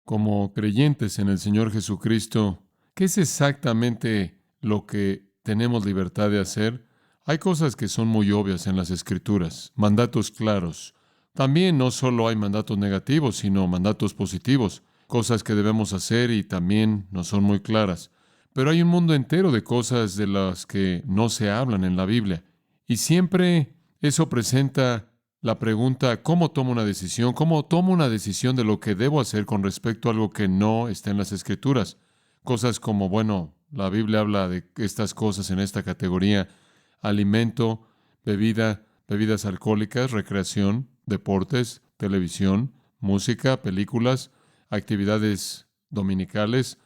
como creyentes en el Señor Jesucristo, ¿qué es exactamente lo que tenemos libertad de hacer? Hay cosas que son muy obvias en las Escrituras, mandatos claros. También no solo hay mandatos negativos, sino mandatos positivos, cosas que debemos hacer y también no son muy claras. Pero hay un mundo entero de cosas de las que no se hablan en la Biblia. Y siempre eso presenta la pregunta, ¿cómo tomo una decisión? ¿Cómo tomo una decisión de lo que debo hacer con respecto a algo que no está en las Escrituras? Cosas como, bueno, la Biblia habla de estas cosas en esta categoría: alimento, bebida, bebidas alcohólicas, recreación, deportes, televisión, música, películas, actividades dominicales,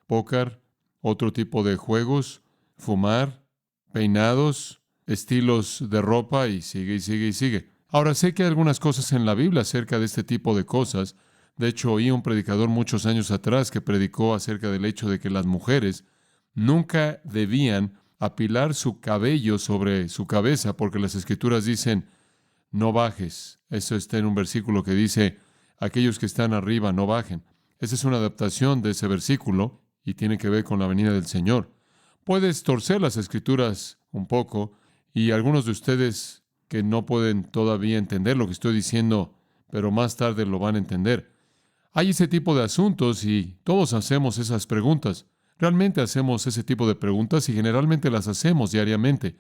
póker, otro tipo de juegos, fumar, peinados, estilos de ropa y sigue y sigue y sigue. Ahora sé que hay algunas cosas en la Biblia acerca de este tipo de cosas. De hecho, oí un predicador muchos años atrás que predicó acerca del hecho de que las mujeres nunca debían apilar su cabello sobre su cabeza, porque las Escrituras dicen, no bajes. Eso está en un versículo que dice, aquellos que están arriba no bajen. Esa es una adaptación de ese versículo y tiene que ver con la venida del Señor. Puedes torcer las Escrituras un poco y algunos de ustedes que no pueden todavía entender lo que estoy diciendo, pero más tarde lo van a entender. Hay ese tipo de asuntos y todos hacemos esas preguntas. Realmente hacemos ese tipo de preguntas y generalmente las hacemos diariamente.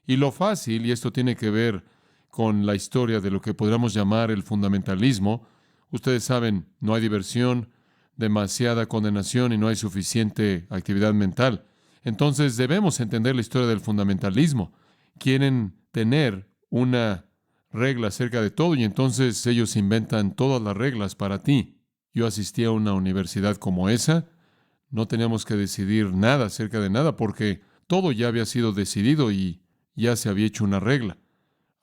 Y lo fácil, y esto tiene que ver con la historia de lo que podríamos llamar el fundamentalismo, ustedes saben, no hay diversión, demasiada condenación y no hay suficiente actividad mental. Entonces debemos entender la historia del fundamentalismo. Quieren tener una regla acerca de todo y entonces ellos inventan todas las reglas para ti. Yo asistí a una universidad como esa, no teníamos que decidir nada acerca de nada porque todo ya había sido decidido y ya se había hecho una regla.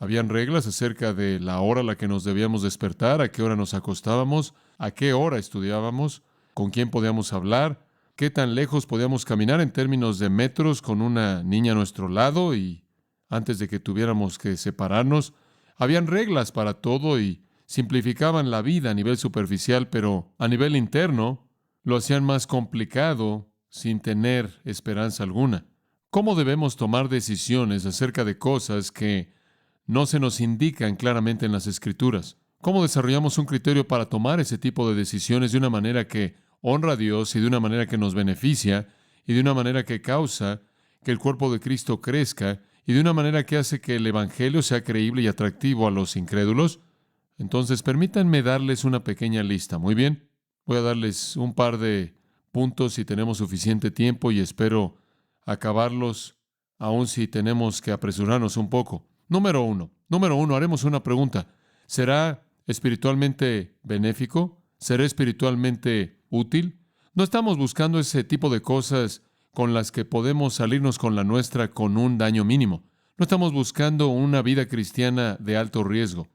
Habían reglas acerca de la hora a la que nos debíamos despertar, a qué hora nos acostábamos, a qué hora estudiábamos, con quién podíamos hablar, qué tan lejos podíamos caminar en términos de metros con una niña a nuestro lado y antes de que tuviéramos que separarnos. Habían reglas para todo y simplificaban la vida a nivel superficial, pero a nivel interno lo hacían más complicado sin tener esperanza alguna. ¿Cómo debemos tomar decisiones acerca de cosas que no se nos indican claramente en las Escrituras? ¿Cómo desarrollamos un criterio para tomar ese tipo de decisiones de una manera que honra a Dios y de una manera que nos beneficia y de una manera que causa que el cuerpo de Cristo crezca y de una manera que hace que el Evangelio sea creíble y atractivo a los incrédulos? Entonces, permítanme darles una pequeña lista. Muy bien, voy a darles un par de puntos si tenemos suficiente tiempo y espero acabarlos, aun si tenemos que apresurarnos un poco. Número uno, haremos una pregunta. ¿Será espiritualmente benéfico? ¿Será espiritualmente útil? No estamos buscando ese tipo de cosas con las que podemos salirnos con la nuestra con un daño mínimo. No estamos buscando una vida cristiana de alto riesgo.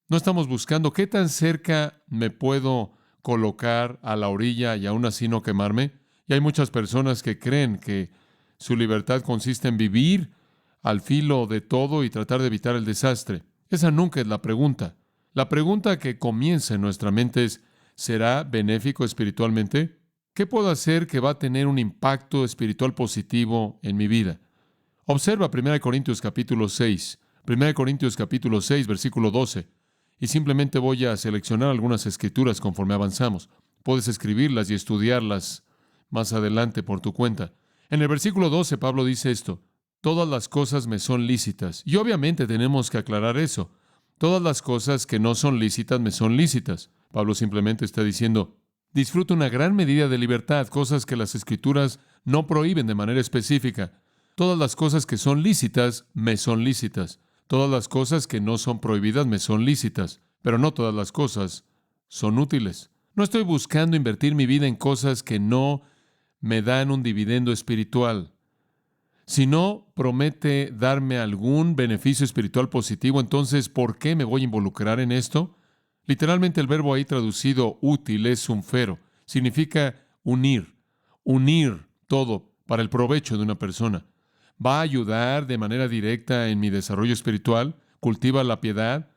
No estamos buscando qué tan cerca me puedo colocar a la orilla y aún así no quemarme. Y hay muchas personas que creen que su libertad consiste en vivir al filo de todo y tratar de evitar el desastre. Esa nunca es la pregunta. La pregunta que comienza en nuestra mente es, ¿será benéfico espiritualmente? ¿Qué puedo hacer que va a tener un impacto espiritual positivo en mi vida? Observa 1 Corintios capítulo 6, 1 Corintios capítulo 6, versículo 12. Y simplemente voy a seleccionar algunas escrituras conforme avanzamos. Puedes escribirlas y estudiarlas más adelante por tu cuenta. En el versículo 12, Pablo dice esto: todas las cosas me son lícitas. Y obviamente tenemos que aclarar eso. Todas las cosas que no son lícitas me son lícitas. Pablo simplemente está diciendo, disfruto una gran medida de libertad, cosas que las Escrituras no prohíben de manera específica. Todas las cosas que son lícitas me son lícitas. Todas las cosas que no son prohibidas me son lícitas, pero no todas las cosas son útiles. No estoy buscando invertir mi vida en cosas que no me dan un dividendo espiritual. Si no promete darme algún beneficio espiritual positivo, entonces, ¿por qué me voy a involucrar en esto? Literalmente el verbo ahí traducido útil es umfero. Significa unir todo para el provecho de una persona. ¿Va a ayudar de manera directa en mi desarrollo espiritual? ¿Cultiva la piedad?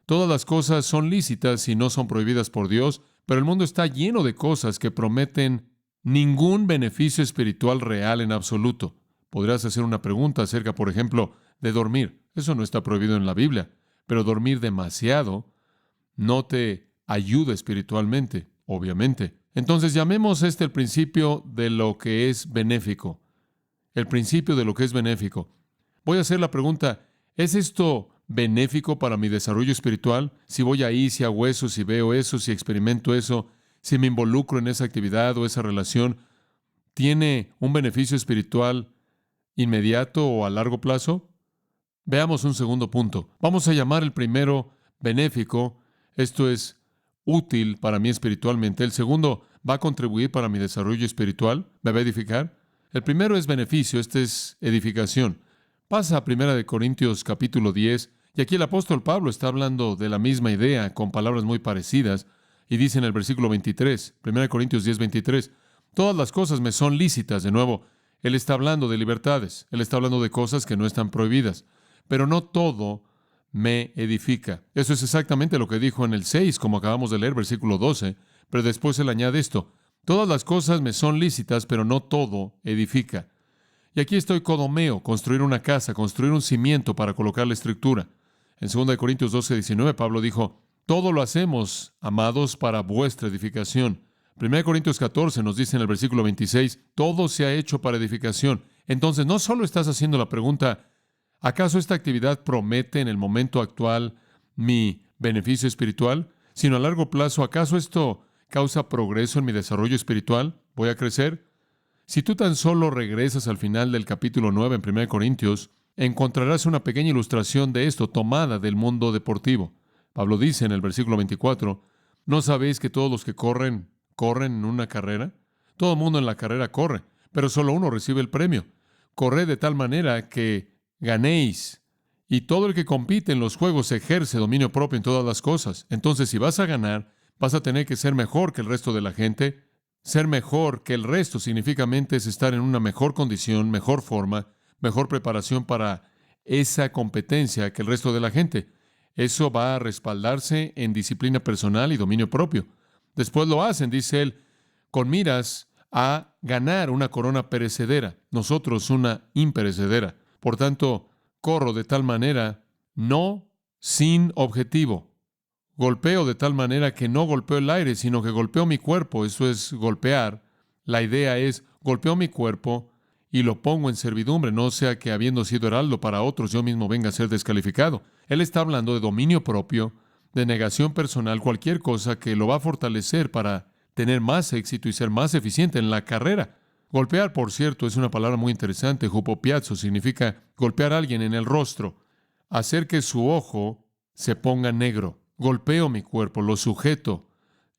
Todas las cosas son lícitas y no son prohibidas por Dios, Pero el mundo está lleno de cosas que prometen ningún beneficio espiritual real en absoluto. Podrías hacer una pregunta acerca, por ejemplo, de dormir. Eso no está prohibido en la Biblia, pero dormir demasiado no te ayuda espiritualmente, obviamente. Entonces llamemos el principio de lo que es benéfico. El principio de lo que es benéfico. Voy a hacer la pregunta, ¿es esto benéfico para mi desarrollo espiritual? Si voy ahí, si hago eso, si veo eso, si experimento eso, si me involucro en esa actividad o esa relación, ¿tiene un beneficio espiritual inmediato o a largo plazo? Veamos un segundo punto. Vamos a llamar el primero benéfico. Esto es útil para mí espiritualmente. El segundo va a contribuir para mi desarrollo espiritual. ¿Me va a edificar? El primero es beneficio. Este es edificación. Pasa a 1 Corintios capítulo 10. Y aquí el apóstol Pablo está hablando de la misma idea con palabras muy parecidas. Y dice en el versículo 23, 1 Corintios 10, 23, todas las cosas me son lícitas. De nuevo, él está hablando de libertades. Él está hablando de cosas que no están prohibidas. Pero no todo me edifica. Eso es exactamente lo que dijo en el 6, como acabamos de leer, versículo 12. Pero después él añade esto. Todas las cosas me son lícitas, pero no todo edifica. Y aquí estoy codomeo, construir una casa, construir un cimiento para colocar la estructura. En 2 Corintios 12, 19, Pablo dijo, todo lo hacemos, amados, para vuestra edificación. 1 Corintios 14 nos dice en el versículo 26, todo se ha hecho para edificación. Entonces, no solo estás haciendo la pregunta, ¿acaso esta actividad promete en el momento actual mi beneficio espiritual? Sino a largo plazo, ¿acaso esto causa progreso en mi desarrollo espiritual? ¿Voy a crecer? Si tú tan solo regresas al final del capítulo 9 en 1 Corintios, encontrarás una pequeña ilustración de esto tomada del mundo deportivo. Pablo dice en el versículo 24, ¿no sabéis que todos los que corren en una carrera? Todo el mundo en la carrera corre, pero solo uno recibe el premio. Corred de tal manera que ganéis. Y todo el que compite en los juegos ejerce dominio propio en todas las cosas. Entonces, si vas a ganar, vas a tener que ser mejor que el resto de la gente. Ser mejor que el resto significaamente es estar en una mejor condición, mejor forma, mejor preparación para esa competencia que el resto de la gente. Eso va a respaldarse en disciplina personal y dominio propio. Después lo hacen, dice él, con miras a ganar una corona perecedera, nosotros una imperecedera. Por tanto, corro de tal manera, no sin objetivo. Golpeo de tal manera que no golpeo el aire, sino que golpeo mi cuerpo. Eso es golpear. La idea es, golpeo mi cuerpo y lo pongo en servidumbre, no sea que habiendo sido heraldo para otros, yo mismo venga a ser descalificado. Él está hablando de dominio propio, de negación personal, cualquier cosa que lo va a fortalecer para tener más éxito y ser más eficiente en la carrera. Golpear, por cierto, es una palabra muy interesante. Hupopiazo significa golpear a alguien en el rostro, hacer que su ojo se ponga negro. Golpeo mi cuerpo, lo sujeto.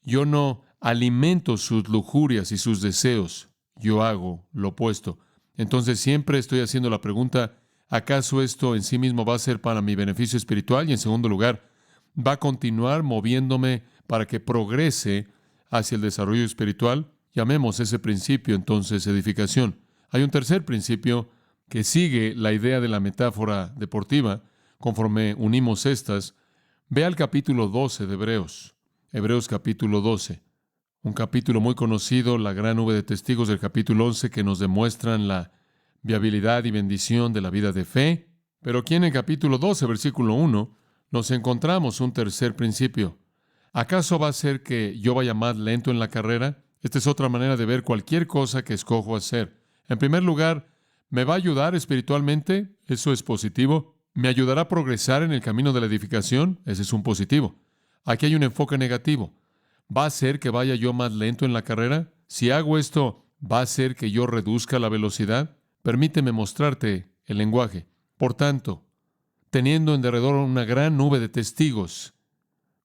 Yo no alimento sus lujurias y sus deseos. Yo hago lo opuesto. Entonces siempre estoy haciendo la pregunta, ¿acaso esto en sí mismo va a ser para mi beneficio espiritual? Y en segundo lugar, ¿va a continuar moviéndome para que progrese hacia el desarrollo espiritual? Llamemos ese principio entonces edificación. Hay un tercer principio que sigue la idea de la metáfora deportiva. Conforme unimos estas, ve al capítulo 12 de Hebreos. Hebreos capítulo 12. Un capítulo muy conocido, la gran nube de testigos del capítulo 11 que nos demuestran la viabilidad y bendición de la vida de fe. Pero aquí en el capítulo 12, versículo 1, nos encontramos un tercer principio. ¿Acaso va a ser que yo vaya más lento en la carrera? Esta es otra manera de ver cualquier cosa que escojo hacer. En primer lugar, ¿me va a ayudar espiritualmente? Eso es positivo. ¿Me ayudará a progresar en el camino de la edificación? Ese es un positivo. Aquí hay un enfoque negativo. ¿Va a ser que vaya yo más lento en la carrera? Si hago esto, ¿va a ser que yo reduzca la velocidad? Permíteme mostrarte el lenguaje. Por tanto, teniendo en derredor una gran nube de testigos,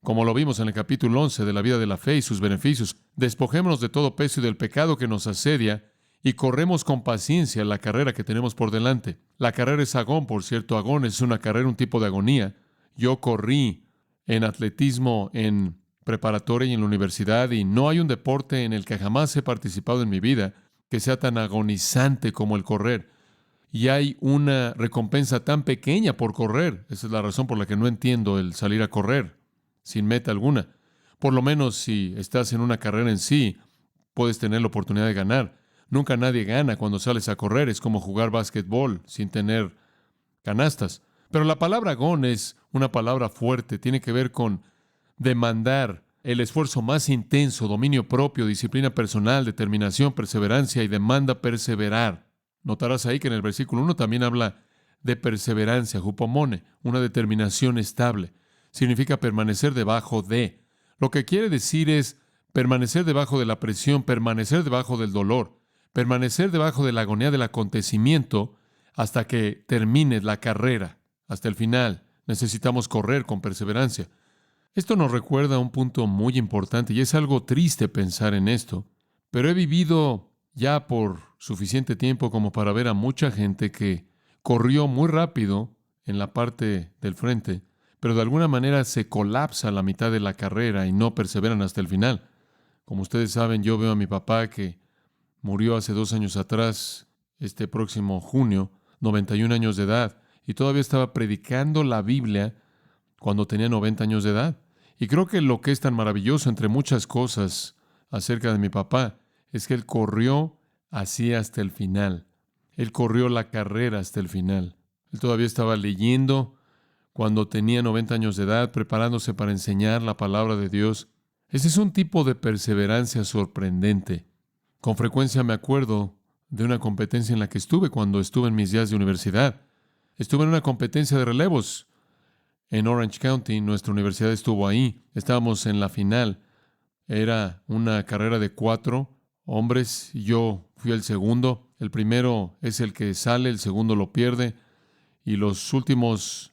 como lo vimos en el capítulo 11 de la vida de la fe y sus beneficios, despojémonos de todo peso y del pecado que nos asedia y corremos con paciencia la carrera que tenemos por delante. La carrera es agón, por cierto. Agón es una carrera, un tipo de agonía. Yo corrí en atletismo en preparatoria y en la universidad, y no hay un deporte en el que jamás he participado en mi vida que sea tan agonizante como el correr. Y hay una recompensa tan pequeña por correr. Esa es la razón por la que no entiendo el salir a correr sin meta alguna. Por lo menos si estás en una carrera en sí, puedes tener la oportunidad de ganar. Nunca nadie gana cuando sales a correr. Es como jugar básquetbol sin tener canastas. Pero la palabra agón es una palabra fuerte. Tiene que ver con demandar el esfuerzo más intenso, dominio propio, disciplina personal, determinación, perseverancia y demanda perseverar. Notarás ahí que en el versículo 1 también habla de perseverancia, hupomone, una determinación estable. Significa permanecer debajo de. Lo que quiere decir es permanecer debajo de la presión, permanecer debajo del dolor, permanecer debajo de la agonía del acontecimiento hasta que termine la carrera, hasta el final. Necesitamos correr con perseverancia. Esto nos recuerda un punto muy importante y es algo triste pensar en esto, pero he vivido ya por suficiente tiempo como para ver a mucha gente que corrió muy rápido en la parte del frente, pero de alguna manera se colapsa a la mitad de la carrera y no perseveran hasta el final. Como ustedes saben, yo veo a mi papá que murió hace 2 años atrás, este próximo junio, 91 años de edad, y todavía estaba predicando la Biblia cuando tenía 90 años de edad. Y creo que lo que es tan maravilloso entre muchas cosas acerca de mi papá es que él corrió así hasta el final. Él corrió la carrera hasta el final. Él todavía estaba leyendo cuando tenía 90 años de edad, preparándose para enseñar la palabra de Dios. Ese es un tipo de perseverancia sorprendente. Con frecuencia me acuerdo de una competencia en la que estuve cuando estuve en mis días de universidad. Estuve en una competencia de relevos en Orange County. Nuestra universidad estuvo ahí. Estábamos en la final. Era una carrera de 4 hombres y yo fui el segundo. El primero es el que sale, el segundo lo pierde y los últimos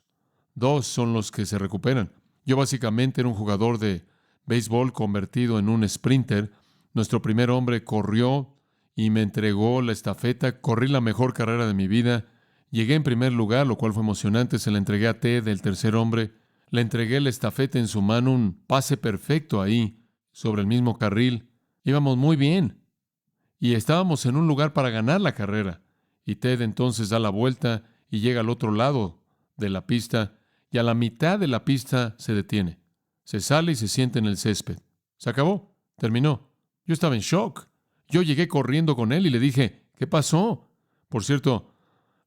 2 son los que se recuperan. Yo básicamente era un jugador de béisbol convertido en un sprinter. Nuestro primer hombre corrió y me entregó la estafeta. Corrí la mejor carrera de mi vida. Llegué en primer lugar, lo cual fue emocionante. Se la entregué a Ted, el tercer hombre. Le entregué la estafeta en su mano, un pase perfecto ahí, sobre el mismo carril. Íbamos muy bien y estábamos en un lugar para ganar la carrera. Y Ted entonces da la vuelta y llega al otro lado de la pista y a la mitad de la pista se detiene. Se sale y se sienta en el césped. Se acabó. Terminó. Yo estaba en shock. Yo llegué corriendo con él y le dije, ¿qué pasó? Por cierto,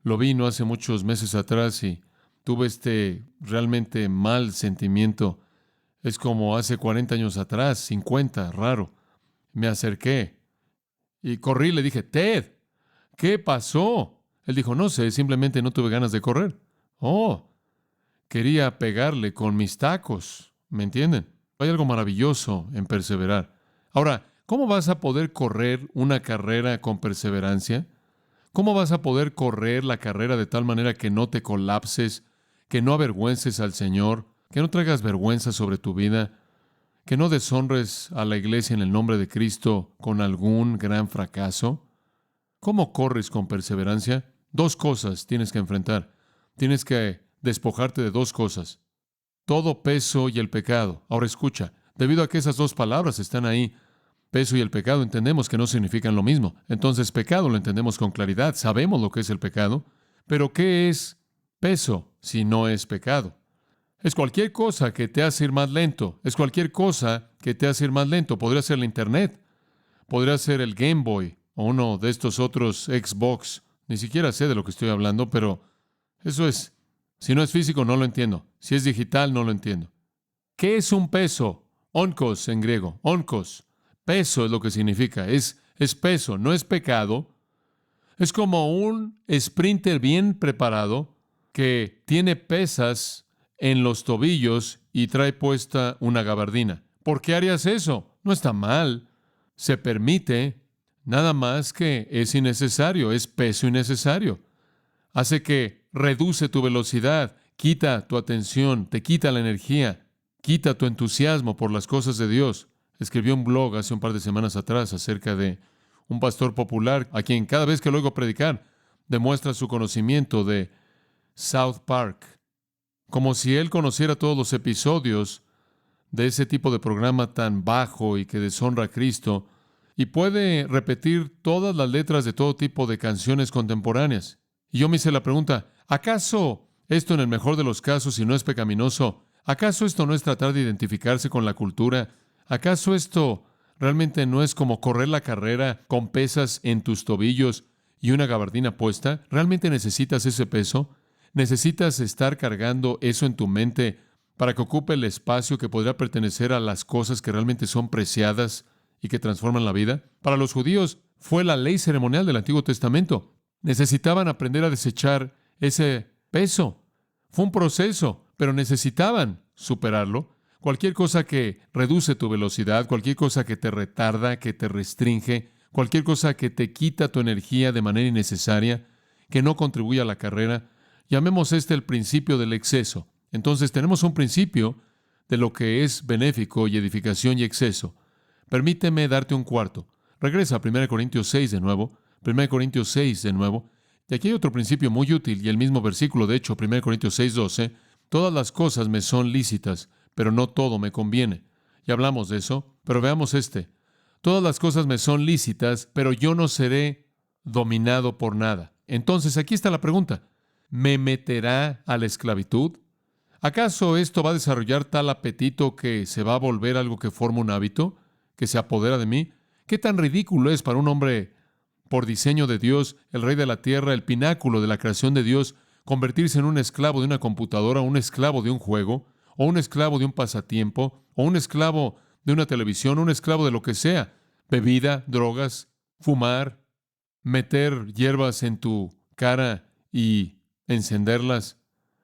lo vi no hace muchos meses atrás y tuve este realmente mal sentimiento. Es como hace 40 años atrás, 50, raro. Me acerqué y corrí y le dije, Ted, ¿qué pasó? Él dijo, no sé, simplemente no tuve ganas de correr. Oh, quería pegarle con mis tacos. ¿Me entienden? Hay algo maravilloso en perseverar. Ahora, ¿cómo vas a poder correr una carrera con perseverancia? ¿Cómo vas a poder correr la carrera de tal manera que no te colapses, que no avergüences al Señor, que no traigas vergüenza sobre tu vida, que no deshonres a la iglesia en el nombre de Cristo con algún gran fracaso? ¿Cómo corres con perseverancia? 2 cosas tienes que enfrentar. Tienes que despojarte de 2 cosas. Todo peso y el pecado. Ahora escucha, debido a que esas 2 palabras están ahí, peso y el pecado, entendemos que no significan lo mismo. Entonces, pecado lo entendemos con claridad. Sabemos lo que es el pecado. Pero, ¿qué es peso si no es pecado? Es cualquier cosa que te hace ir más lento. Es cualquier cosa que te hace ir más lento. Podría ser la Internet. Podría ser el Game Boy o uno de estos otros Xbox. Ni siquiera sé de lo que estoy hablando, pero eso es. Si no es físico, no lo entiendo. Si es digital, no lo entiendo. ¿Qué es un peso? Onkos en griego. Onkos. Peso es lo que significa. Es peso, no es pecado. Es como un sprinter bien preparado que tiene pesas en los tobillos y trae puesta una gabardina. ¿Por qué harías eso? No está mal. Se permite, nada más que es innecesario, es peso innecesario. Hace que reduce tu velocidad, quita tu atención, te quita la energía, quita tu entusiasmo por las cosas de Dios. Escribió un blog hace un par de semanas atrás acerca de un pastor popular a quien cada vez que lo oigo predicar demuestra su conocimiento de South Park, como si él conociera todos los episodios de ese tipo de programa tan bajo y que deshonra a Cristo, y puede repetir todas las letras de todo tipo de canciones contemporáneas. Y yo me hice la pregunta, ¿acaso esto en el mejor de los casos, si no es pecaminoso, acaso esto no es tratar de identificarse con la cultura ¿Acaso esto realmente no es como correr la carrera con pesas en tus tobillos y una gabardina puesta? ¿Realmente necesitas ese peso? ¿Necesitas estar cargando eso en tu mente para que ocupe el espacio que podría pertenecer a las cosas que realmente son preciadas y que transforman la vida? Para los judíos fue la ley ceremonial del Antiguo Testamento. Necesitaban aprender a desechar ese peso. Fue un proceso, pero necesitaban superarlo. Cualquier cosa que reduce tu velocidad, cualquier cosa que te retarda, que te restringe, cualquier cosa que te quita tu energía de manera innecesaria, que no contribuye a la carrera, llamemos el principio del exceso. Entonces tenemos un principio de lo que es benéfico y edificación y exceso. Permíteme darte un cuarto. Regresa a 1 Corintios 6 de nuevo. 1 Corintios 6 de nuevo. Y aquí hay otro principio muy útil y el mismo versículo, de hecho, 1 Corintios 6:12. Todas las cosas me son lícitas, pero no todo me conviene. Ya hablamos de eso, pero veamos este. Todas las cosas me son lícitas, pero yo no seré dominado por nada. Entonces, aquí está la pregunta. ¿Me meterá a la esclavitud? ¿Acaso esto va a desarrollar tal apetito que se va a volver algo que forma un hábito, que se apodera de mí? ¿Qué tan ridículo es para un hombre por diseño de Dios, el rey de la tierra, el pináculo de la creación de Dios, convertirse en un esclavo de una computadora, un esclavo de un juego, o un esclavo de un pasatiempo, o un esclavo de una televisión, un esclavo de lo que sea? Bebida, drogas, fumar, meter hierbas en tu cara y encenderlas.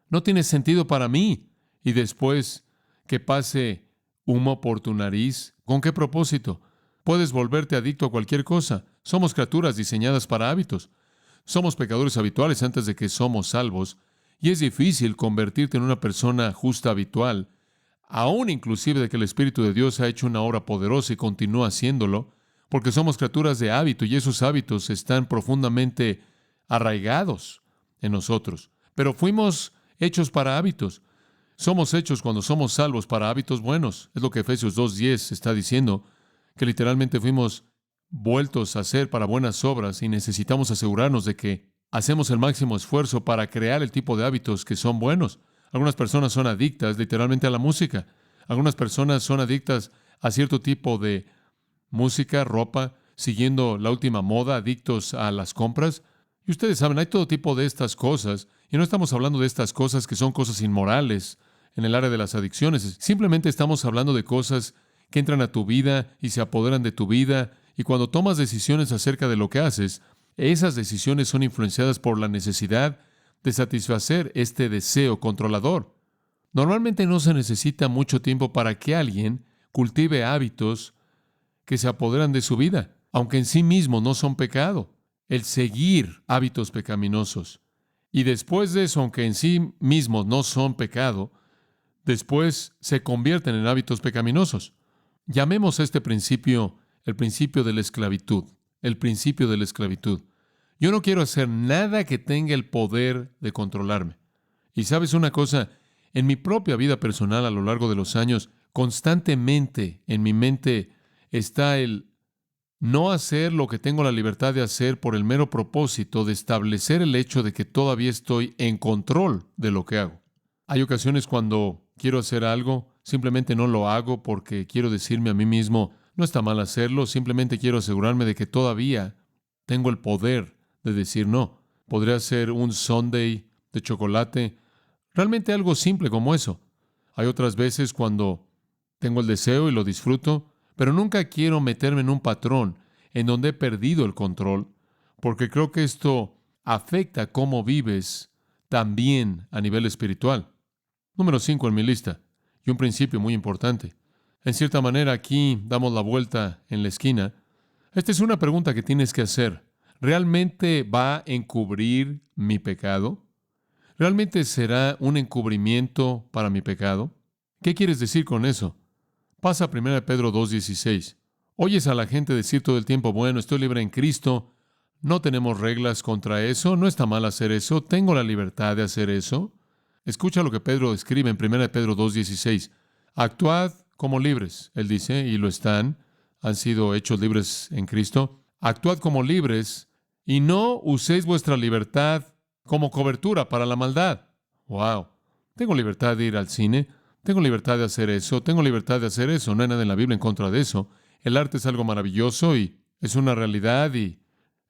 No tiene sentido para mí. Y después que pase humo por tu nariz, ¿con qué propósito? Puedes volverte adicto a cualquier cosa. Somos criaturas diseñadas para hábitos. Somos pecadores habituales antes de que somos salvos, y es difícil convertirte en una persona justa habitual, aún inclusive de que el Espíritu de Dios ha hecho una obra poderosa y continúa haciéndolo, porque somos criaturas de hábito y esos hábitos están profundamente arraigados en nosotros. Pero fuimos hechos para hábitos. Somos hechos cuando somos salvos para hábitos buenos. Es lo que Efesios 2:10 está diciendo, que literalmente fuimos vueltos a hacer para buenas obras y necesitamos asegurarnos de que hacemos el máximo esfuerzo para crear el tipo de hábitos que son buenos. Algunas personas son adictas literalmente a la música. Algunas personas son adictas a cierto tipo de música, ropa, siguiendo la última moda, adictos a las compras. Y ustedes saben, hay todo tipo de estas cosas, y no estamos hablando de estas cosas que son cosas inmorales en el área de las adicciones. Simplemente estamos hablando de cosas que entran a tu vida y se apoderan de tu vida, y cuando tomas decisiones acerca de lo que haces, esas decisiones son influenciadas por la necesidad de satisfacer este deseo controlador. Normalmente no se necesita mucho tiempo para que alguien cultive hábitos que se apoderan de su vida, aunque en sí mismos no son pecado. El seguir hábitos pecaminosos. Y después de eso, aunque en sí mismos no son pecado, después se convierten en hábitos pecaminosos. Llamemos a este principio el principio de la esclavitud. El principio de la esclavitud. Yo no quiero hacer nada que tenga el poder de controlarme. Y sabes una cosa, en mi propia vida personal a lo largo de los años, constantemente en mi mente está el no hacer lo que tengo la libertad de hacer por el mero propósito de establecer el hecho de que todavía estoy en control de lo que hago. Hay ocasiones cuando quiero hacer algo, simplemente no lo hago porque quiero decirme a mí mismo, no está mal hacerlo, simplemente quiero asegurarme de que todavía tengo el poder de decir no. Podría ser un sundae de chocolate, realmente algo simple como eso. Hay otras veces cuando tengo el deseo y lo disfruto, pero nunca quiero meterme en un patrón en donde he perdido el control, porque creo que esto afecta cómo vives también a nivel espiritual. Número 5 en mi lista, y un principio muy importante. En cierta manera, aquí damos la vuelta en la esquina. Esta es una pregunta que tienes que hacer. ¿Realmente va a encubrir mi pecado? ¿Realmente será un encubrimiento para mi pecado? ¿Qué quieres decir con eso? Pasa a 1 Pedro 2:16. Oyes a la gente decir todo el tiempo, bueno, estoy libre en Cristo, no tenemos reglas contra eso, no está mal hacer eso, tengo la libertad de hacer eso. Escucha lo que Pedro escribe en 1 Pedro 2:16. Actuad como libres, él dice, y lo están, han sido hechos libres en Cristo. Actuad como libres y no uséis vuestra libertad como cobertura para la maldad. ¡Wow! Tengo libertad de ir al cine, Tengo libertad de hacer eso, tengo libertad de hacer eso. No hay nada en la Biblia en contra de eso. El arte es algo maravilloso y es una realidad y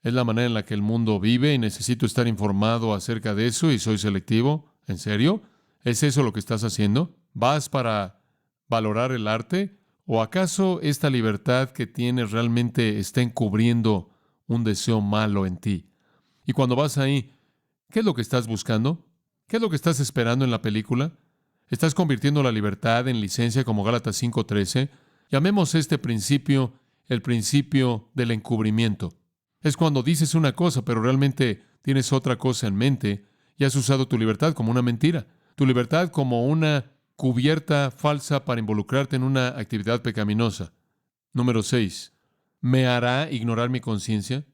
es la manera en la que el mundo vive y necesito estar informado acerca de eso y soy selectivo. ¿En serio? ¿Es eso lo que estás haciendo? ¿Vas para valorar el arte? ¿O acaso esta libertad que tienes realmente está encubriendo un deseo malo en ti? Y cuando vas ahí, ¿qué es lo que estás buscando? ¿Qué es lo que estás esperando en la película? ¿Estás convirtiendo la libertad en licencia como Gálatas 5:13? Llamemos este principio el principio del encubrimiento. Es cuando dices una cosa, pero realmente tienes otra cosa en mente y has usado tu libertad como una mentira, tu libertad como una cubierta falsa para involucrarte en una actividad pecaminosa. Número 6. ¿Me hará ignorar mi conciencia?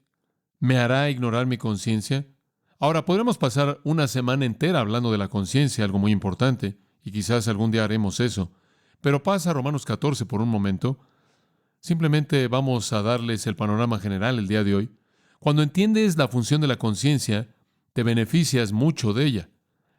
¿Me hará ignorar mi conciencia? Ahora, podremos pasar una semana entera hablando de la conciencia, algo muy importante, y quizás algún día haremos eso. Pero pasa a Romanos 14 por un momento. Simplemente vamos a darles el panorama general el día de hoy. Cuando entiendes la función de la conciencia, te beneficias mucho de ella.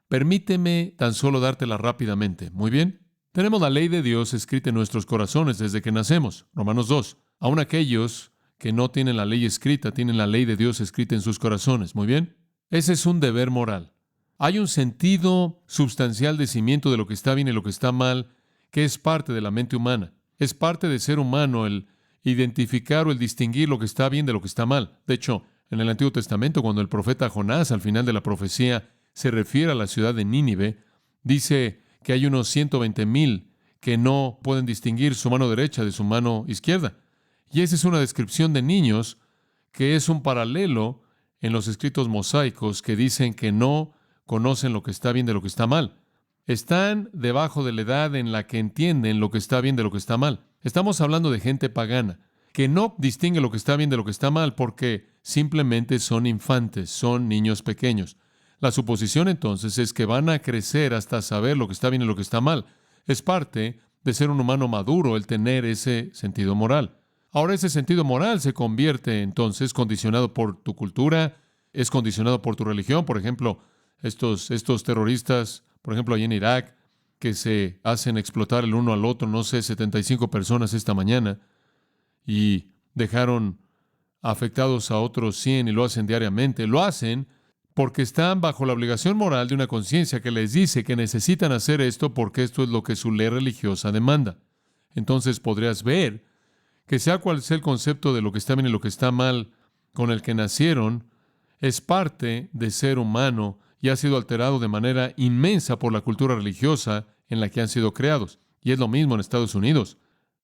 Permíteme tan solo dártela rápidamente. Muy bien. Tenemos la ley de Dios escrita en nuestros corazones desde que nacemos. Romanos 2. Aún aquellos que no tienen la ley escrita, tienen la ley de Dios escrita en sus corazones. Muy bien. Ese es un deber moral. Hay un sentido sustancial de cimiento de lo que está bien y lo que está mal, que es parte de la mente humana. Es parte de ser humano el identificar o el distinguir lo que está bien de lo que está mal. De hecho, en el Antiguo Testamento, cuando el profeta Jonás, al final de la profecía, se refiere a la ciudad de Nínive, dice que hay unos 120,000 que no pueden distinguir su mano derecha de su mano izquierda. Y esa es una descripción de niños que es un paralelo en los escritos mosaicos que dicen que no conocen lo que está bien de lo que está mal. Están debajo de la edad en la que entienden lo que está bien de lo que está mal. Estamos hablando de gente pagana, que no distingue lo que está bien de lo que está mal porque simplemente son infantes, son niños pequeños. La suposición entonces es que van a crecer hasta saber lo que está bien y lo que está mal. Es parte de ser un humano maduro el tener ese sentido moral. Ahora ese sentido moral se convierte entonces condicionado por tu cultura, es condicionado por tu religión. Por ejemplo, estos terroristas, por ejemplo, allí en Irak, que se hacen explotar el uno al otro, no sé, 75 personas esta mañana, y dejaron afectados a otros 100 y lo hacen diariamente. Lo hacen porque están bajo la obligación moral de una conciencia que les dice que necesitan hacer esto porque esto es lo que su ley religiosa demanda. Entonces podrías ver que sea cual sea el concepto de lo que está bien y lo que está mal con el que nacieron, es parte de ser humano y ha sido alterado de manera inmensa por la cultura religiosa en la que han sido creados. Y es lo mismo en Estados Unidos.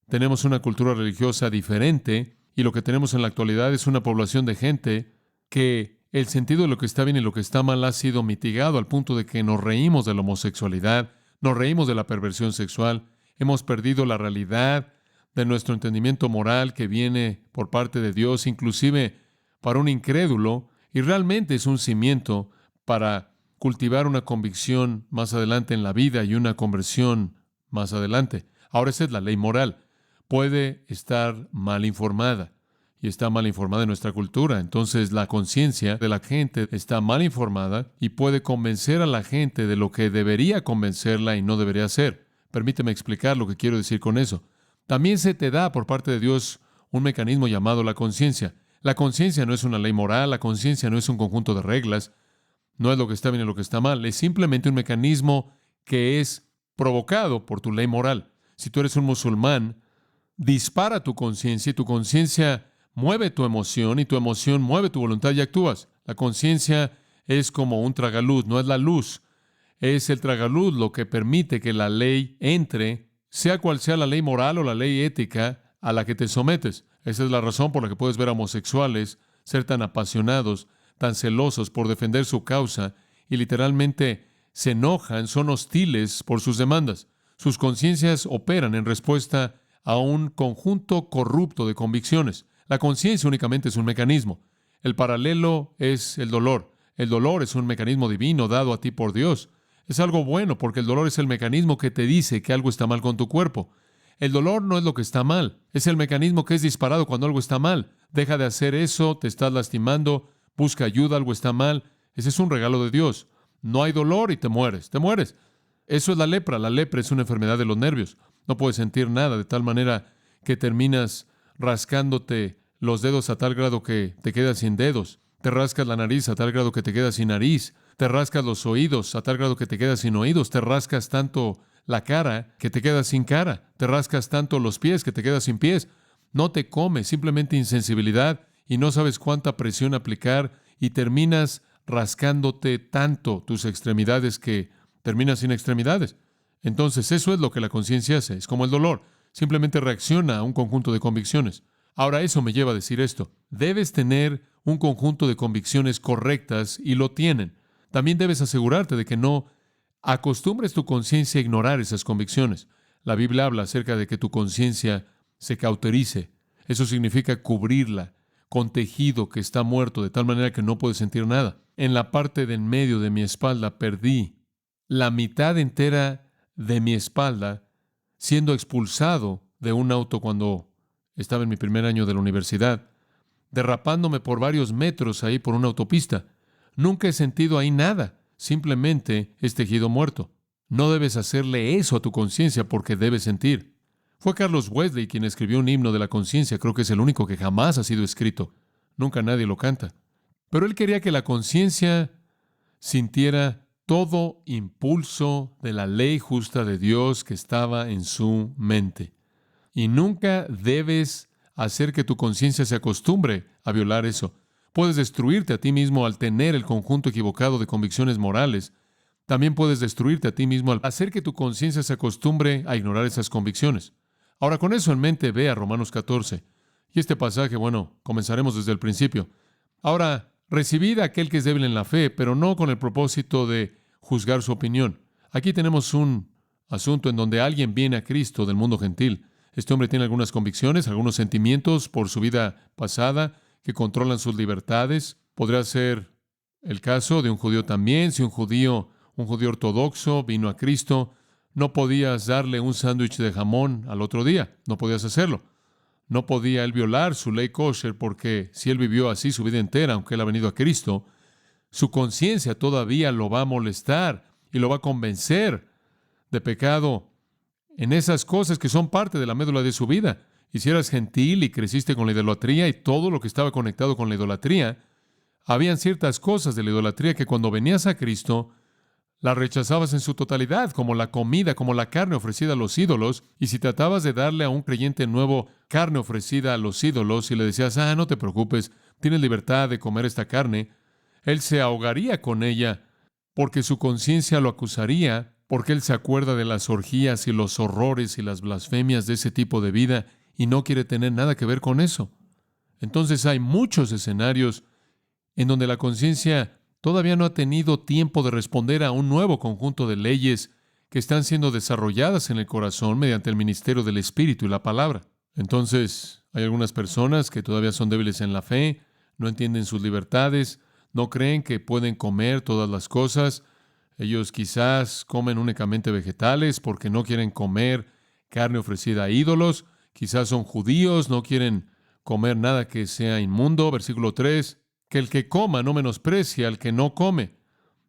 Tenemos una cultura religiosa diferente y lo que tenemos en la actualidad es una población de gente que el sentido de lo que está bien y lo que está mal ha sido mitigado al punto de que nos reímos de la homosexualidad, nos reímos de la perversión sexual, hemos perdido la realidad de nuestro entendimiento moral que viene por parte de Dios, inclusive para un incrédulo, y realmente es un cimiento para cultivar una convicción más adelante en la vida y una conversión más adelante. Ahora esa es la ley moral. Puede estar mal informada y está mal informada en nuestra cultura. Entonces la conciencia de la gente está mal informada y puede convencer a la gente de lo que debería convencerla y no debería hacer. Permíteme explicar lo que quiero decir con eso. También se te da por parte de Dios un mecanismo llamado la conciencia. La conciencia no es una ley moral, la conciencia no es un conjunto de reglas, no es lo que está bien y lo que está mal, es simplemente un mecanismo que es provocado por tu ley moral. Si tú eres un musulmán, dispara tu conciencia y tu conciencia mueve tu emoción y tu emoción mueve tu voluntad y actúas. La conciencia es como un tragaluz, no es la luz, es el tragaluz lo que permite que la ley entre, sea cual sea la ley moral o la ley ética a la que te sometes. Esa es la razón por la que puedes ver a homosexuales ser tan apasionados, tan celosos por defender su causa y literalmente se enojan, son hostiles por sus demandas. Sus conciencias operan en respuesta a un conjunto corrupto de convicciones. La conciencia únicamente es un mecanismo. El paralelo es el dolor. El dolor es un mecanismo divino dado a ti por Dios. Es algo bueno porque el dolor es el mecanismo que te dice que algo está mal con tu cuerpo. El dolor no es lo que está mal, es el mecanismo que es disparado cuando algo está mal. Deja de hacer eso, te estás lastimando, busca ayuda, algo está mal. Ese es un regalo de Dios. No hay dolor y te mueres, te mueres. Eso es la lepra. La lepra es una enfermedad de los nervios. No puedes sentir nada, de tal manera que terminas rascándote los dedos a tal grado que te quedas sin dedos. Te rascas la nariz a tal grado que te quedas sin nariz. Te rascas los oídos a tal grado que te quedas sin oídos. Te rascas tanto la cara que te quedas sin cara. Te rascas tanto los pies que te quedas sin pies. No te comes, simplemente insensibilidad y no sabes cuánta presión aplicar y terminas rascándote tanto tus extremidades que terminas sin extremidades. Entonces, eso es lo que la conciencia hace. Es como el dolor. Simplemente reacciona a un conjunto de convicciones. Ahora, eso me lleva a decir esto. Debes tener un conjunto de convicciones correctas y lo tienen. También debes asegurarte de que no acostumbres tu conciencia a ignorar esas convicciones. La Biblia habla acerca de que tu conciencia se cauterice. Eso significa cubrirla con tejido que está muerto, de tal manera que no puedes sentir nada. En la parte de en medio de mi espalda perdí la mitad entera de mi espalda siendo expulsado de un auto cuando estaba en mi primer año de la universidad, derrapándome por varios metros ahí por una autopista. Nunca he sentido ahí nada, simplemente es tejido muerto. No debes hacerle eso a tu conciencia porque debes sentir. Fue Carlos Wesley quien escribió un himno de la conciencia, creo que es el único que jamás ha sido escrito. Nunca nadie lo canta. Pero él quería que la conciencia sintiera todo impulso de la ley justa de Dios que estaba en su mente. Y nunca debes hacer que tu conciencia se acostumbre a violar eso. Puedes destruirte a ti mismo al tener el conjunto equivocado de convicciones morales. También puedes destruirte a ti mismo al hacer que tu conciencia se acostumbre a ignorar esas convicciones. Ahora, con eso en mente, ve a Romanos 14. Y este pasaje, comenzaremos desde el principio. Ahora, recibid a aquel que es débil en la fe, pero no con el propósito de juzgar su opinión. Aquí tenemos un asunto en donde alguien viene a Cristo del mundo gentil. Este hombre tiene algunas convicciones, algunos sentimientos por su vida pasada que controlan sus libertades. Podría ser el caso de un judío también. Si un judío ortodoxo vino a Cristo, no podías darle un sándwich de jamón al otro día. No podías hacerlo. No podía él violar su ley kosher porque si él vivió así su vida entera, aunque él ha venido a Cristo, su conciencia todavía lo va a molestar y lo va a convencer de pecado en esas cosas que son parte de la médula de su vida. Y si eras gentil y creciste con la idolatría y todo lo que estaba conectado con la idolatría, habían ciertas cosas de la idolatría que cuando venías a Cristo las rechazabas en su totalidad, como la comida, como la carne ofrecida a los ídolos. Y si tratabas de darle a un creyente nuevo carne ofrecida a los ídolos y le decías, no te preocupes, tienes libertad de comer esta carne, él se ahogaría con ella porque su conciencia lo acusaría, porque él se acuerda de las orgías y los horrores y las blasfemias de ese tipo de vida y no quiere tener nada que ver con eso. Entonces hay muchos escenarios en donde la conciencia todavía no ha tenido tiempo de responder a un nuevo conjunto de leyes que están siendo desarrolladas en el corazón mediante el ministerio del Espíritu y la palabra. Entonces, hay algunas personas que todavía son débiles en la fe, no entienden sus libertades, no creen que pueden comer todas las cosas. Ellos quizás comen únicamente vegetales porque no quieren comer carne ofrecida a ídolos. Quizás son judíos, no quieren comer nada que sea inmundo. Versículo 3. Que el que coma no menosprecie al que no come.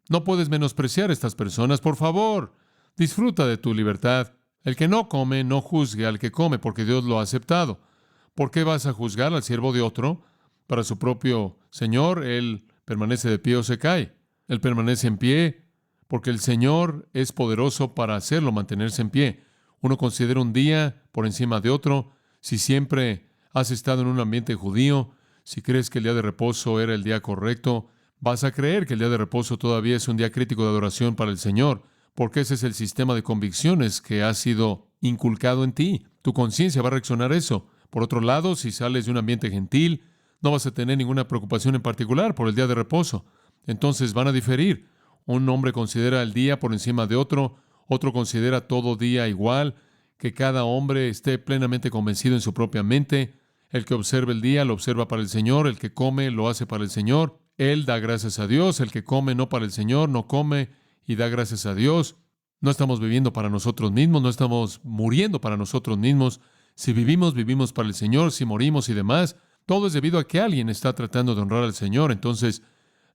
No puedes menospreciar a estas personas, por favor. Disfruta de tu libertad. El que no come, no juzgue al que come, porque Dios lo ha aceptado. ¿Por qué vas a juzgar al siervo de otro? Para su propio Señor, él permanece de pie o se cae. Él permanece en pie porque el Señor es poderoso para hacerlo mantenerse en pie. Uno considera un día por encima de otro. Si siempre has estado en un ambiente judío, si crees que el día de reposo era el día correcto, vas a creer que el día de reposo todavía es un día crítico de adoración para el Señor, porque ese es el sistema de convicciones que ha sido inculcado en ti. Tu conciencia va a reaccionar a eso. Por otro lado, si sales de un ambiente gentil, no vas a tener ninguna preocupación en particular por el día de reposo. Entonces van a diferir. Un hombre considera el día por encima de otro considera todo día igual, que cada hombre esté plenamente convencido en su propia mente. El que observa el día lo observa para el Señor, el que come lo hace para el Señor. Él da gracias a Dios, el que come no para el Señor, no come y da gracias a Dios. No estamos viviendo para nosotros mismos, no estamos muriendo para nosotros mismos. Si vivimos, vivimos para el Señor, si morimos y demás, todo es debido a que alguien está tratando de honrar al Señor. Entonces,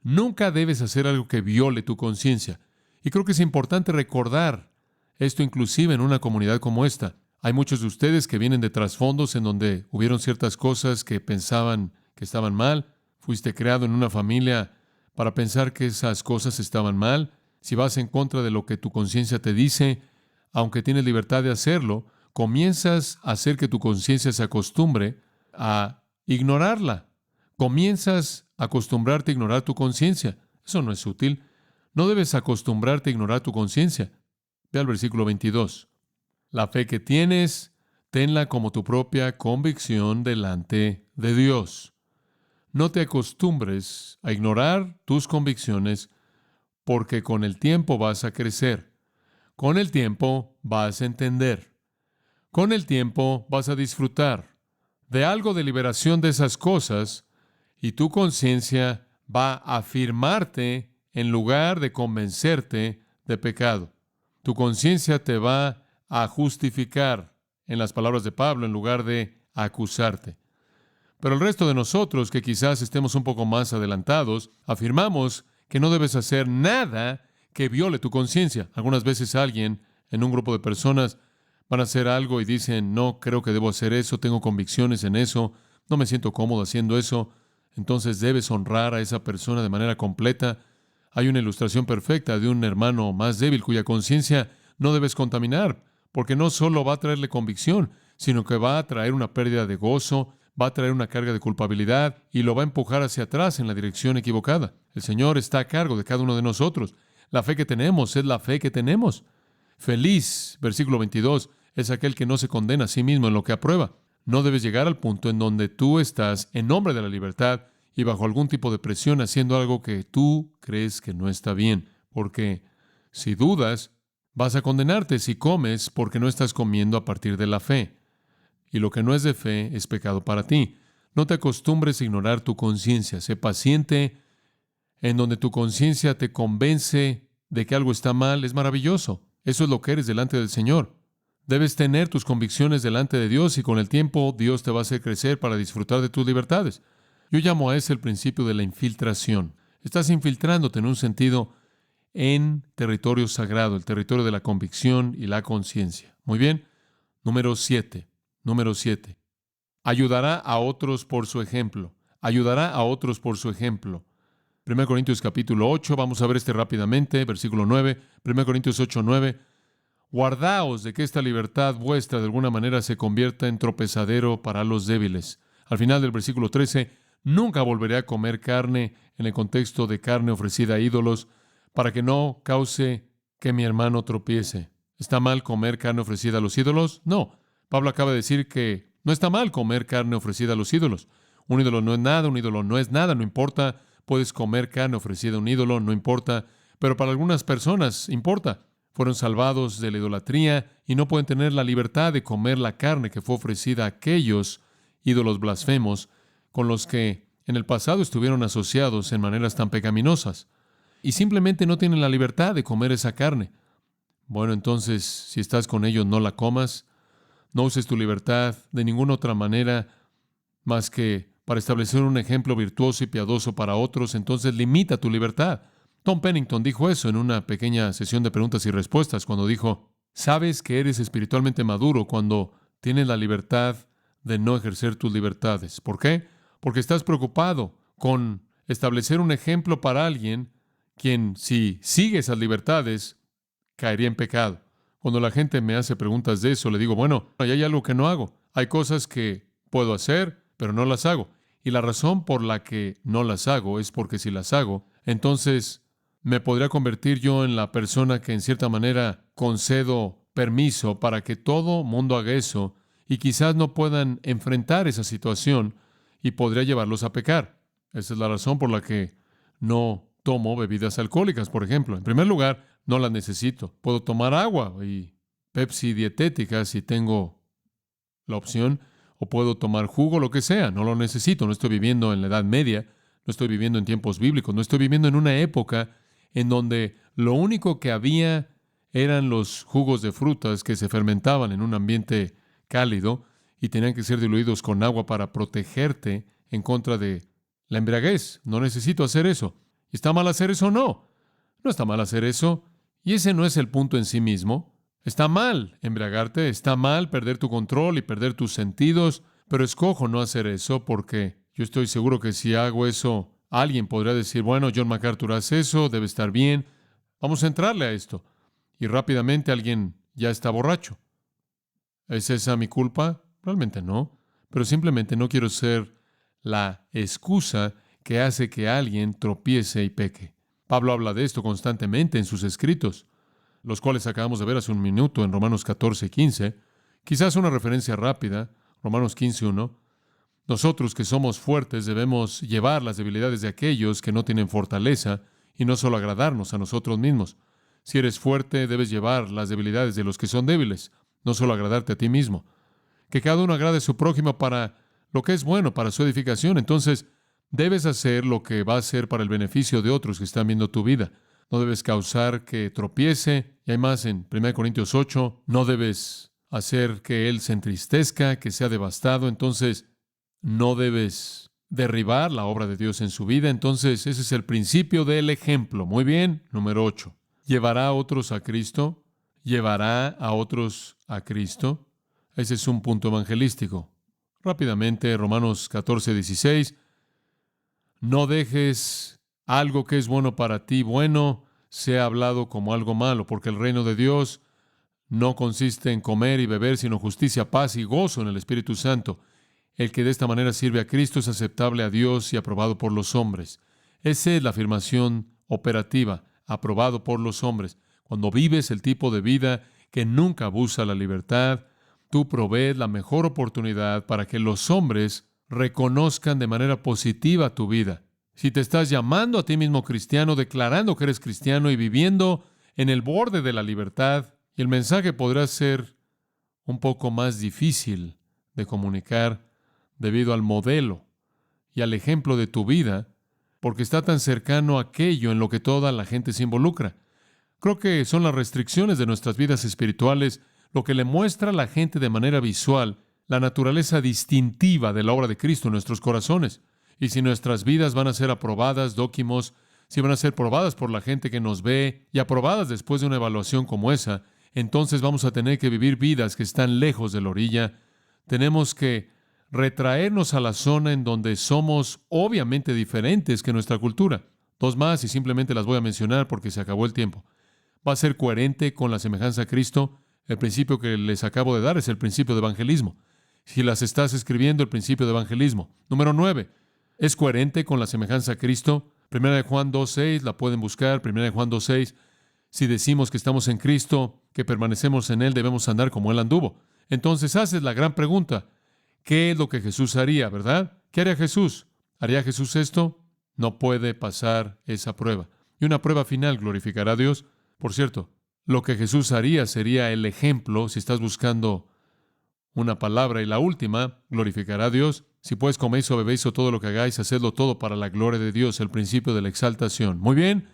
nunca debes hacer algo que viole tu conciencia. Y creo que es importante recordar Esto inclusive en una comunidad como esta. Hay muchos de ustedes que vienen de trasfondos en donde hubieron ciertas cosas que pensaban que estaban mal. Fuiste creado en una familia para pensar que esas cosas estaban mal. Si vas en contra de lo que tu conciencia te dice, aunque tienes libertad de hacerlo, comienzas a hacer que tu conciencia se acostumbre a ignorarla. Comienzas a acostumbrarte a ignorar tu conciencia. Eso no es útil. No debes acostumbrarte a ignorar tu conciencia. Ve al versículo 22. La fe que tienes, tenla como tu propia convicción delante de Dios. No te acostumbres a ignorar tus convicciones porque con el tiempo vas a crecer. Con el tiempo vas a entender. Con el tiempo vas a disfrutar de algo de liberación de esas cosas y tu conciencia va a afirmarte en lugar de convencerte de pecado. Tu conciencia te va a justificar, en las palabras de Pablo, en lugar de acusarte. Pero el resto de nosotros, que quizás estemos un poco más adelantados, afirmamos que no debes hacer nada que viole tu conciencia. Algunas veces alguien en un grupo de personas van a hacer algo y dicen, no, creo que debo hacer eso, tengo convicciones en eso, no me siento cómodo haciendo eso. Entonces debes honrar a esa persona de manera completa. Hay una ilustración perfecta de un hermano más débil cuya conciencia no debes contaminar, porque no solo va a traerle convicción, sino que va a traer una pérdida de gozo, va a traer una carga de culpabilidad y lo va a empujar hacia atrás en la dirección equivocada. El Señor está a cargo de cada uno de nosotros. La fe que tenemos es la fe que tenemos. Feliz, versículo 22, es aquel que no se condena a sí mismo en lo que aprueba. No debes llegar al punto en donde tú estás en nombre de la libertad y bajo algún tipo de presión haciendo algo que tú crees que no está bien, porque si dudas, vas a condenarte si comes porque no estás comiendo a partir de la fe. Y lo que no es de fe es pecado para ti. No te acostumbres a ignorar tu conciencia. Sé paciente. En donde tu conciencia te convence de que algo está mal, es maravilloso. Eso es lo que eres delante del Señor. Debes tener tus convicciones delante de Dios y con el tiempo Dios te va a hacer crecer para disfrutar de tus libertades. Yo llamo a ese el principio de la infiltración. Estás infiltrándote en un sentido en territorio sagrado, el territorio de la convicción y la conciencia. Muy bien. Número 7. Número 7. Ayudará a otros por su ejemplo. Ayudará a otros por su ejemplo. 1 Corintios capítulo 8, vamos a ver rápidamente, versículo 9. 1 Corintios 8, 9. Guardaos de que esta libertad vuestra de alguna manera se convierta en tropezadero para los débiles. Al final del versículo 13, nunca volveré a comer carne en el contexto de carne ofrecida a ídolos para que no cause que mi hermano tropiece. ¿Está mal comer carne ofrecida a los ídolos? No. Pablo acaba de decir que no está mal comer carne ofrecida a los ídolos. Un ídolo no es nada, un ídolo no es nada, no importa. Puedes comer carne ofrecida a un ídolo, no importa. Pero para algunas personas importa. Fueron salvados de la idolatría y no pueden tener la libertad de comer la carne que fue ofrecida a aquellos ídolos blasfemos con los que en el pasado estuvieron asociados en maneras tan pecaminosas. Y simplemente no tienen la libertad de comer esa carne. Bueno, entonces, si estás con ellos, no la comas. No uses tu libertad de ninguna otra manera más que para establecer un ejemplo virtuoso y piadoso para otros. Entonces, limita tu libertad. Tom Pennington dijo eso en una pequeña sesión de preguntas y respuestas cuando dijo, sabes que eres espiritualmente maduro cuando tienes la libertad de no ejercer tus libertades. ¿Por qué? Porque estás preocupado con establecer un ejemplo para alguien quien, si sigue esas libertades, caería en pecado. Cuando la gente me hace preguntas de eso, le digo, bueno, hay algo que no hago. Hay cosas que puedo hacer, pero no las hago. Y la razón por la que no las hago es porque si las hago, entonces me podría convertir yo en la persona que en cierta manera concedo permiso para que todo mundo haga eso y quizás no puedan enfrentar esa situación y podría llevarlos a pecar. Esa es la razón por la que no tomo bebidas alcohólicas, por ejemplo. En primer lugar, no las necesito. Puedo tomar agua y Pepsi dietética si tengo la opción, o puedo tomar jugo, lo que sea. No lo necesito. No estoy viviendo en la Edad Media, no estoy viviendo en tiempos bíblicos, no estoy viviendo en una época en donde lo único que había eran los jugos de frutas que se fermentaban en un ambiente cálido y tenían que ser diluidos con agua para protegerte en contra de la embriaguez. No necesito hacer eso. ¿Está mal hacer eso? No. No está mal hacer eso. Y ese no es el punto en sí mismo. Está mal embriagarte, está mal perder tu control y perder tus sentidos, pero escojo no hacer eso porque yo estoy seguro que si hago eso, alguien podrá decir, bueno, John MacArthur hace eso, debe estar bien, vamos a entrarle a esto. Y rápidamente alguien ya está borracho. ¿Es esa mi culpa? Realmente no, pero simplemente no quiero ser la excusa que hace que alguien tropiece y peque. Pablo habla de esto constantemente en sus escritos, los cuales acabamos de ver hace un minuto en Romanos 14 y 15. Quizás una referencia rápida, Romanos 15:1. Nosotros que somos fuertes debemos llevar las debilidades de aquellos que no tienen fortaleza y no solo agradarnos a nosotros mismos. Si eres fuerte, debes llevar las debilidades de los que son débiles, no solo agradarte a ti mismo. Que cada uno agrade a su prójimo para lo que es bueno, para su edificación. Entonces, debes hacer lo que va a ser para el beneficio de otros que están viendo tu vida. No debes causar que tropiece. Y hay más en 1 Corintios 8. No debes hacer que él se entristezca, que sea devastado. Entonces, no debes derribar la obra de Dios en su vida. Entonces, ese es el principio del ejemplo. Muy bien. Número 8. ¿Llevará a otros a Cristo? ¿Llevará a otros a Cristo? Ese es un punto evangelístico. Rápidamente, Romanos 14:16. No dejes algo que es bueno para ti, bueno, sea hablado como algo malo, porque el reino de Dios no consiste en comer y beber, sino justicia, paz y gozo en el Espíritu Santo. El que de esta manera sirve a Cristo es aceptable a Dios y aprobado por los hombres. Esa es la afirmación operativa, aprobado por los hombres. Cuando vives el tipo de vida que nunca abusa la libertad, tú provees la mejor oportunidad para que los hombres reconozcan de manera positiva tu vida. Si te estás llamando a ti mismo cristiano, declarando que eres cristiano y viviendo en el borde de la libertad, y el mensaje podrá ser un poco más difícil de comunicar debido al modelo y al ejemplo de tu vida, porque está tan cercano a aquello en lo que toda la gente se involucra. Creo que son las restricciones de nuestras vidas espirituales lo que le muestra a la gente de manera visual la naturaleza distintiva de la obra de Cristo en nuestros corazones. Y si nuestras vidas van a ser aprobadas, dóquimos, si van a ser probadas por la gente que nos ve y aprobadas después de una evaluación como esa, entonces vamos a tener que vivir vidas que están lejos de la orilla. Tenemos que retraernos a la zona en donde somos obviamente diferentes que nuestra cultura. Dos más y simplemente las voy a mencionar porque se acabó el tiempo. Va a ser coherente con la semejanza a Cristo. El principio que les acabo de dar es el principio de evangelismo. Si las estás escribiendo, el principio de evangelismo. Número 9. ¿Es coherente con la semejanza a Cristo? 1 Juan 2:6, la pueden buscar. 1 Juan 2:6. Si decimos que estamos en Cristo, que permanecemos en Él, debemos andar como Él anduvo. Entonces haces la gran pregunta. ¿Qué es lo que Jesús haría, verdad? ¿Qué haría Jesús? ¿Haría Jesús esto? No puede pasar esa prueba. Y una prueba final glorificará a Dios. Por cierto, lo que Jesús haría sería el ejemplo, si estás buscando una palabra, y la última, glorificará a Dios. Si pues coméis o bebéis o todo lo que hagáis, hacedlo todo para la gloria de Dios, el principio de la exaltación. Muy bien,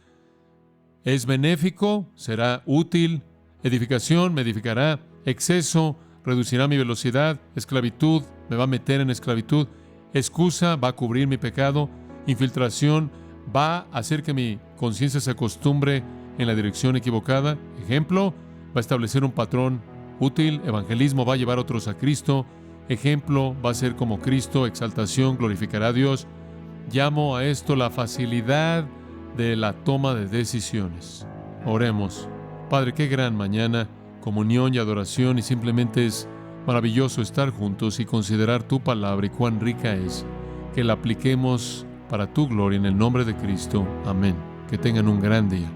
es benéfico, será útil, edificación, me edificará, exceso, reducirá mi velocidad, esclavitud, me va a meter en esclavitud, excusa, va a cubrir mi pecado, infiltración, va a hacer que mi conciencia se acostumbre en la dirección equivocada. Ejemplo, va a establecer un patrón útil. Evangelismo, va a llevar a otros a Cristo. Ejemplo, va a ser como Cristo. Exaltación, glorificará a Dios. Llamo a esto la facilidad de la toma de decisiones. Oremos. Padre, qué gran mañana, comunión y adoración, y simplemente es maravilloso estar juntos y considerar tu palabra y cuán rica es. Que la apliquemos para tu gloria en el nombre de Cristo. Amén. Que tengan un gran día.